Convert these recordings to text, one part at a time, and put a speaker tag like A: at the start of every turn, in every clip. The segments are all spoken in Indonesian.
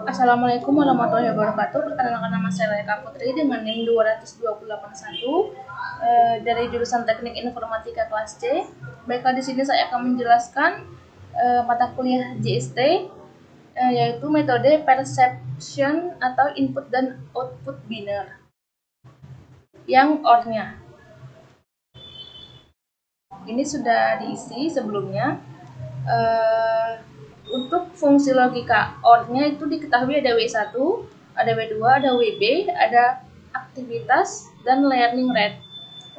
A: Assalamualaikum warahmatullahi wabarakatuh. Perkenalkan, nama saya Laika Putri dengan NIM 22881 dari jurusan Teknik Informatika kelas C. Baiklah, di sini saya akan menjelaskan mata kuliah JST, yaitu metode perception atau input dan output biner yang OR-nya. Ini sudah diisi sebelumnya. Untuk fungsi logika OR-nya itu diketahui ada W1, ada W2, ada WB, ada aktivitas, dan learning rate.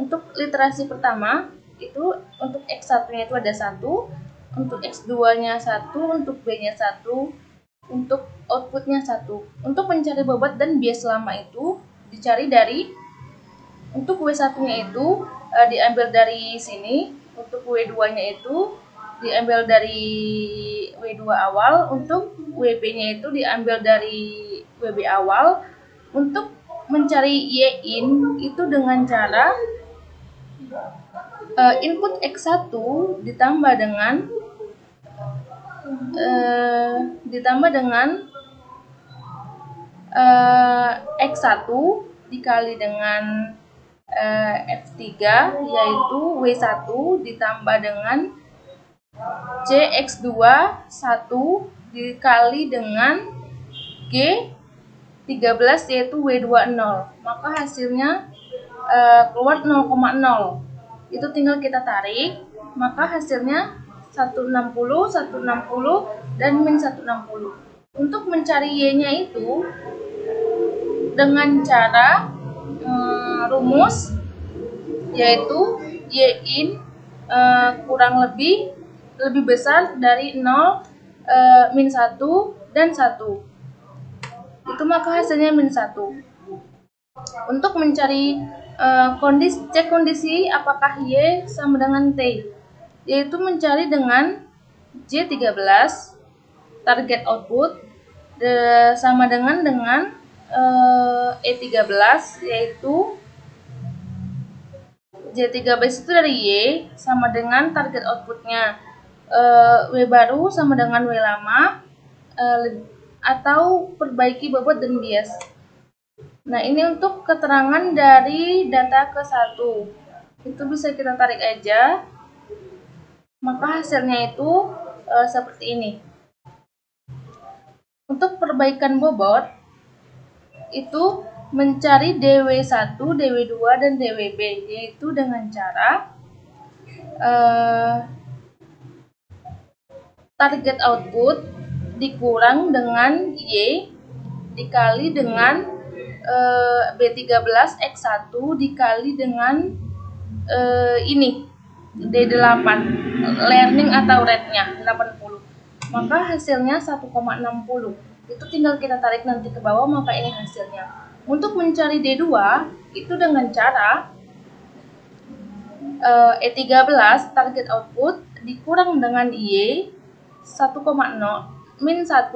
A: Untuk literasi pertama, itu untuk X1-nya itu ada 1, untuk X2-nya 1, untuk B-nya 1, untuk outputnya 1. Untuk mencari bobot dan bias lama itu dicari dari, untuk W1-nya itu diambil dari sini, untuk W2-nya itu diambil dari W2 awal, untuk WB-nya itu diambil dari WB awal. Untuk mencari Y-in itu dengan cara input X1 ditambah dengan X1 dikali dengan F3, yaitu W1 ditambah dengan CX2 1 dikali dengan G13, yaitu W20. Maka hasilnya keluar 0,0. Itu tinggal kita tarik, maka hasilnya 160, 160, dan min 160. Untuk mencari Y-nya itu dengan cara rumus, yaitu Y-in kurang lebih besar dari 0, min 1, dan 1. Itu maka hasilnya min 1. Untuk mencari cek kondisi apakah Y sama dengan T, yaitu mencari dengan J13 target output sama dengan E13, yaitu J13 itu dari Y sama dengan target outputnya W baru sama dengan W lama, atau perbaiki bobot dan bias. Nah, ini untuk keterangan dari data ke-1. Itu bisa kita tarik aja, maka hasilnya itu seperti ini. Untuk perbaikan bobot itu mencari DW1, DW2, dan DWB, yaitu dengan cara target output dikurang dengan Y dikali dengan B13 X1 dikali dengan ini D8 learning atau rate-nya 80. Maka hasilnya 1,60. Itu tinggal kita tarik nanti ke bawah, maka ini hasilnya. Untuk mencari D2 itu dengan cara E13 target output dikurang dengan Y 1,0 min 1,00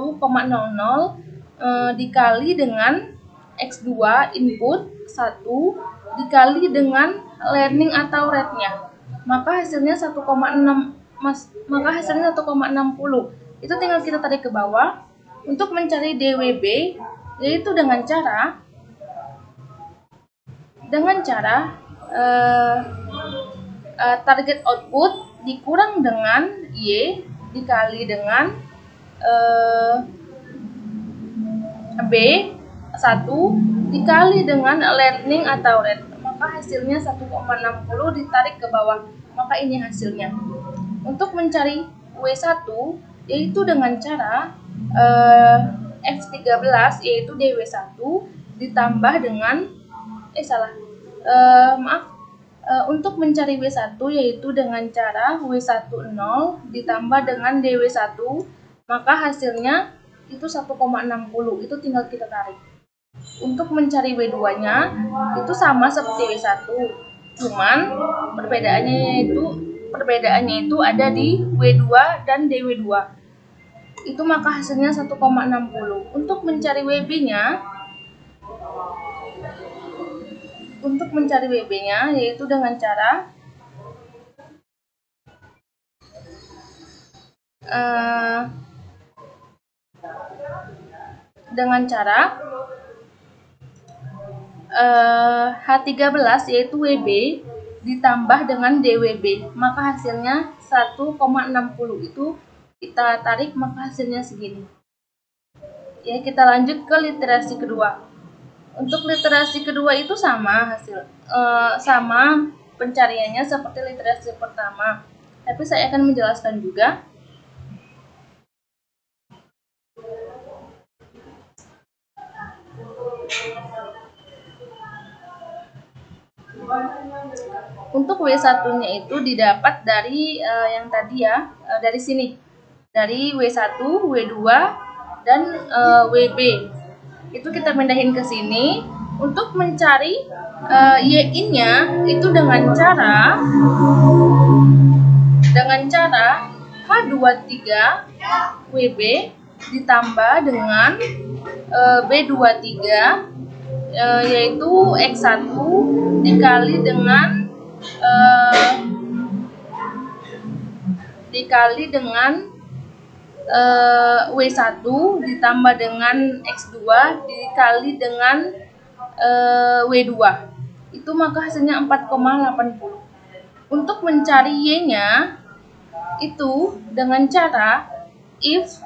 A: dikali dengan X2 input 1 dikali dengan learning atau rate-nya. Maka hasilnya 1,6. Maka hasilnya 1,60. Itu tinggal kita tarik ke bawah. Untuk mencari DWB, yaitu dengan cara target output dikurang dengan Y dikali dengan B1 dikali dengan learning atau rate. Maka hasilnya 1,60 ditarik ke bawah. Maka ini hasilnya. Untuk mencari W1 yaitu dengan cara F13, yaitu DW1 ditambah dengan untuk mencari W1 yaitu dengan cara W10 ditambah dengan DW1, maka hasilnya itu 1,60. Itu tinggal kita tarik. Untuk mencari W2-nya itu sama seperti W1, cuman perbedaannya itu ada di W2 dan DW2. Itu maka hasilnya 1,60. Untuk mencari WB-nya yaitu dengan cara dengan cara H13 yaitu WB ditambah dengan DWB, maka hasilnya 1,60. Itu kita tarik, maka hasilnya segini. Ya, kita lanjut ke literasi kedua. Untuk literasi kedua itu sama sama pencariannya seperti literasi pertama, tapi saya akan menjelaskan juga. Untuk W1-nya itu didapat dari yang tadi ya, dari sini. Dari W1, W2, dan WB. Itu kita pindahin ke sini. Untuk mencari Y-in-nya itu dengan cara H23 WB ditambah dengan B23 yaitu X1 dikali dengan W1 ditambah dengan X2 dikali dengan W2. Itu maka hasilnya 4,80. Untuk mencari Y-nya itu dengan cara if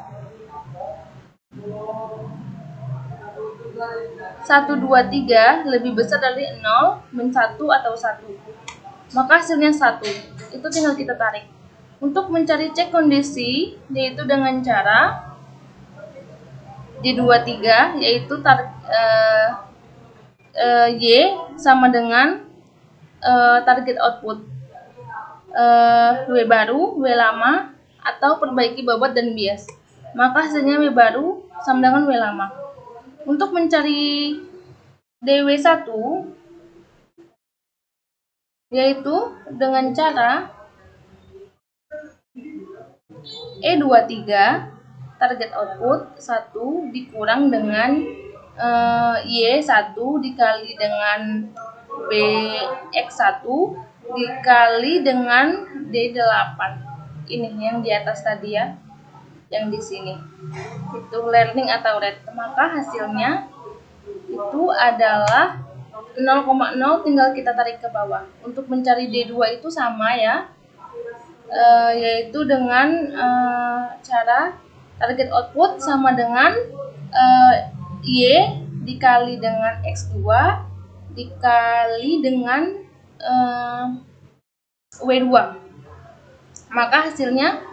A: 123 lebih besar dari 0, min 1 atau 1. Maka hasilnya 1. Itu tinggal kita tarik. Untuk mencari cek kondisi yaitu dengan cara D23 yaitu Y sama dengan target output W baru, W lama, atau perbaiki bobot dan bias. Maka hasilnya W baru sama dengan W lama. Untuk mencari DW1 yaitu dengan cara E23 target output 1 dikurang dengan Y1 dikali dengan BX1 dikali dengan D8. Ini yang di atas tadi ya, yang di sini itu learning atau red. Maka hasilnya itu adalah 0,0, tinggal kita tarik ke bawah. Untuk mencari D2 itu sama ya, yaitu dengan cara target output sama dengan Y dikali dengan X2 dikali dengan W2, maka hasilnya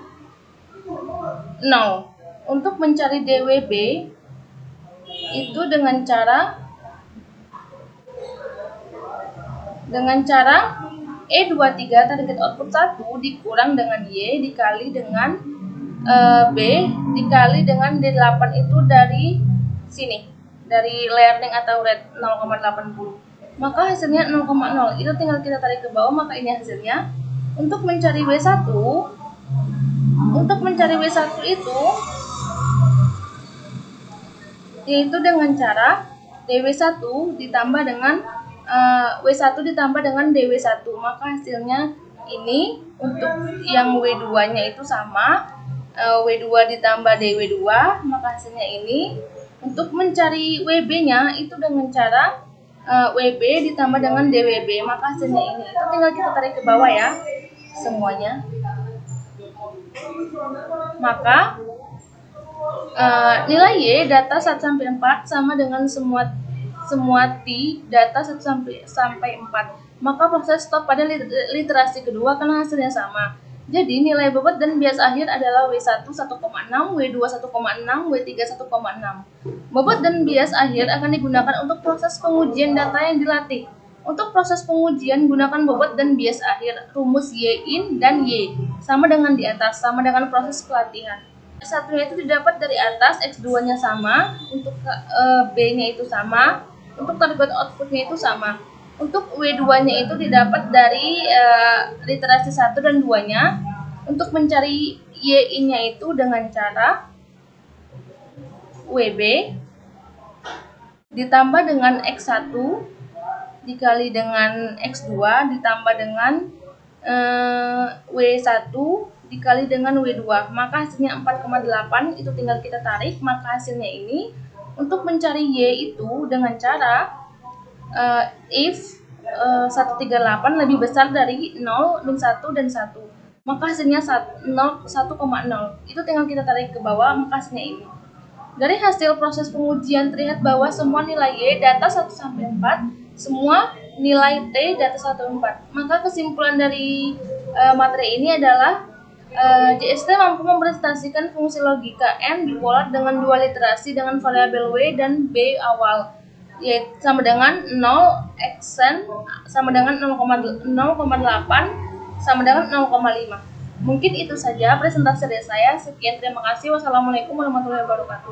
A: 0. Untuk mencari DWB itu dengan cara E23 target output 1 dikurang dengan Y dikali dengan B dikali dengan D8 itu dari sini, dari learning atau red 0,80. Maka hasilnya 0,0. Itu tinggal kita tarik ke bawah, maka ini hasilnya. Untuk mencari W1 itu yaitu dengan cara DW1 ditambah dengan W1 ditambah dengan DW1, maka hasilnya ini. Untuk yang W2-nya itu sama, W2 ditambah DW2, maka hasilnya ini. Untuk mencari WB-nya itu dengan cara WB ditambah dengan DWB, maka hasilnya ini. Itu tinggal kita tarik ke bawah ya semuanya. Maka nilai Y data 1-4 sama dengan semua T data 1-4. Maka proses stop pada literasi kedua karena hasilnya sama. Jadi nilai bobot dan bias akhir adalah W1 1,6, W2 1,6, W3 1,6. Bobot dan bias akhir akan digunakan untuk proses pengujian data yang dilatih. Untuk proses pengujian gunakan bobot dan bias akhir. Rumus Y-in dan Y sama dengan di atas, sama dengan proses pelatihan. Satunya itu didapat dari atas, X2-nya sama, untuk B-nya itu sama, untuk target output-nya itu sama. Untuk W2-nya itu didapat dari literasi 1 dan 2-nya. Untuk mencari Y-in-nya itu dengan cara WB ditambah dengan X1 dikali dengan X2 ditambah dengan W1 dikali dengan W2, maka hasilnya 4,8. Itu tinggal kita tarik, maka hasilnya ini. Untuk mencari Y itu dengan cara if 138 lebih besar dari 0, min 1, dan 1, maka hasilnya 1,0. Itu tinggal kita tarik ke bawah, maka hasilnya ini. Dari hasil proses pengujian terlihat bahwa semua nilai Y data 1-4, semua nilai T data 1-4. Maka kesimpulan dari materi ini adalah JST mampu merepresentasikan fungsi logika N bipolar dengan dua literasi dengan variabel W dan B awal, yaitu sama dengan 0 xn sama dengan 0,8 sama dengan 0,5. Mungkin itu saja presentasi dari saya. Sekian, terima kasih. Wassalamualaikum warahmatullahi wabarakatuh.